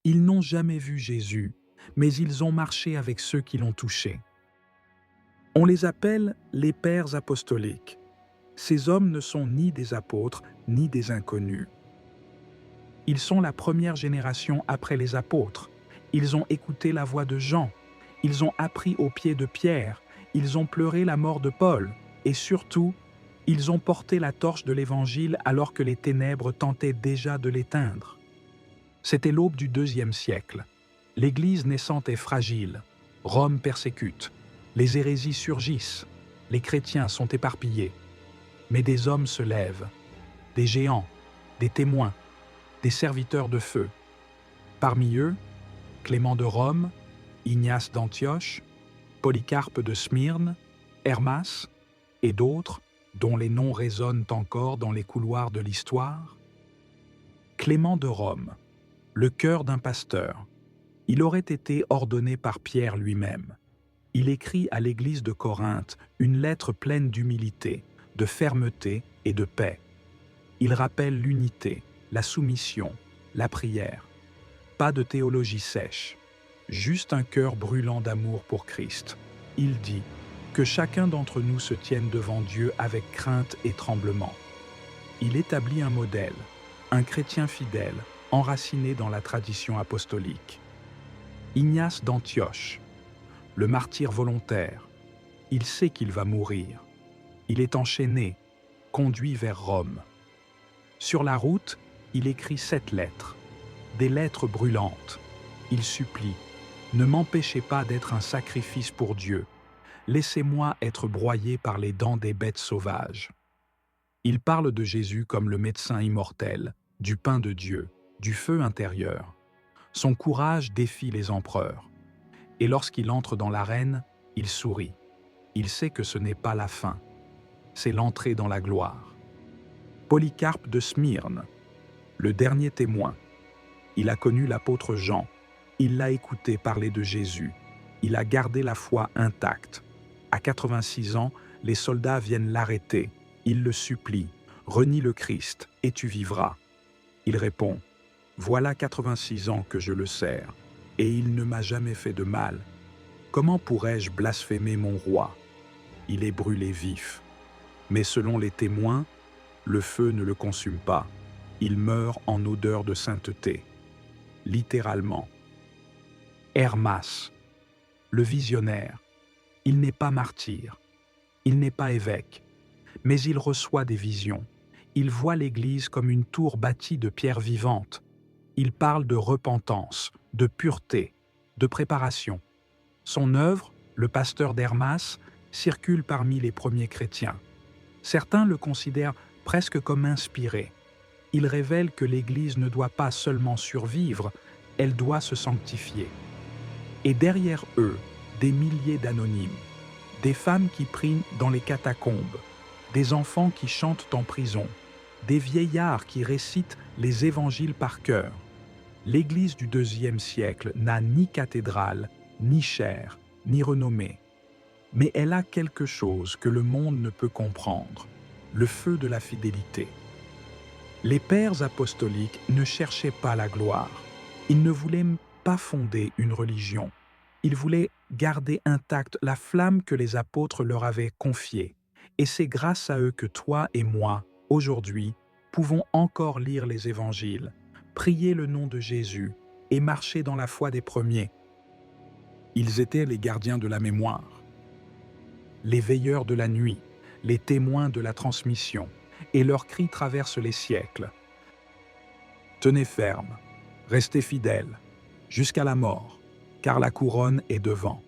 Ils n'ont jamais vu Jésus, mais ils ont marché avec ceux qui l'ont touché. On les appelle les pères apostoliques. Ces hommes ne sont ni des apôtres, ni des inconnus. Ils sont la première génération après les apôtres. Ils ont écouté la voix de Jean. Ils ont appris aux pieds de Pierre. Ils ont pleuré la mort de Paul. Et surtout, ils ont porté la torche de l'Évangile alors que les ténèbres tentaient déjà de l'éteindre. C'était l'aube du IIe siècle. L'Église naissante est fragile. Rome persécute. Les hérésies surgissent. Les chrétiens sont éparpillés. Mais des hommes se lèvent. Des géants, des témoins, des serviteurs de feu. Parmi eux, Clément de Rome, Ignace d'Antioche, Polycarpe de Smyrne, Hermas et d'autres dont les noms résonnent encore dans les couloirs de l'histoire. Clément de Rome, le cœur d'un pasteur. Il aurait été ordonné par Pierre lui-même. Il écrit à l'église de Corinthe une lettre pleine d'humilité, de fermeté et de paix. Il rappelle l'unité, la soumission, la prière. Pas de théologie sèche, juste un cœur brûlant d'amour pour Christ. Il dit que chacun d'entre nous se tienne devant Dieu avec crainte et tremblement. Il établit un modèle, un chrétien fidèle, enraciné dans la tradition apostolique. Ignace d'Antioche, le martyr volontaire, il sait qu'il va mourir. Il est enchaîné, conduit vers Rome. Sur la route, il écrit 7 lettres, des lettres brûlantes. Il supplie « Ne m'empêchez pas d'être un sacrifice pour Dieu. Laissez-moi être broyé par les dents des bêtes sauvages. » Il parle de Jésus comme le médecin immortel, du pain de Dieu, du feu intérieur. Son courage défie les empereurs. Et lorsqu'il entre dans l'arène, il sourit. Il sait que ce n'est pas la fin. C'est l'entrée dans la gloire. Polycarpe de Smyrne, le dernier témoin. Il a connu l'apôtre Jean. Il l'a écouté parler de Jésus. Il a gardé la foi intacte. À 86 ans, les soldats viennent l'arrêter. Ils le supplient. « Renie le Christ, et tu vivras. » Il répond « Voilà 86 ans que je le sers, et il ne m'a jamais fait de mal. Comment pourrais-je blasphémer mon roi? Il est brûlé vif. Mais selon les témoins, le feu ne le consume pas. Il meurt en odeur de sainteté. » Littéralement. Hermas, le visionnaire. Il n'est pas martyr. Il n'est pas évêque. Mais il reçoit des visions. Il voit l'Église comme une tour bâtie de pierres vivantes. Il parle de repentance, de pureté, de préparation. Son œuvre, le pasteur d'Hermas, circule parmi les premiers chrétiens. Certains le considèrent presque comme inspiré. Il révèle que l'Église ne doit pas seulement survivre, elle doit se sanctifier. Et derrière eux, des milliers d'anonymes, des femmes qui prient dans les catacombes, des enfants qui chantent en prison, des vieillards qui récitent les évangiles par cœur. L'Église du IIe siècle n'a ni cathédrale, ni chaire, ni renommée. Mais elle a quelque chose que le monde ne peut comprendre, le feu de la fidélité. Les pères apostoliques ne cherchaient pas la gloire. Ils ne voulaient pas fonder une religion. Ils voulaient garder intacte la flamme que les apôtres leur avaient confiée. Et c'est grâce à eux que toi et moi, aujourd'hui, pouvons encore lire les évangiles, prier le nom de Jésus et marcher dans la foi des premiers. Ils étaient les gardiens de la mémoire, les veilleurs de la nuit, les témoins de la transmission, et leurs cris traversent les siècles. Tenez ferme, restez fidèles, jusqu'à la mort, car la couronne est devant.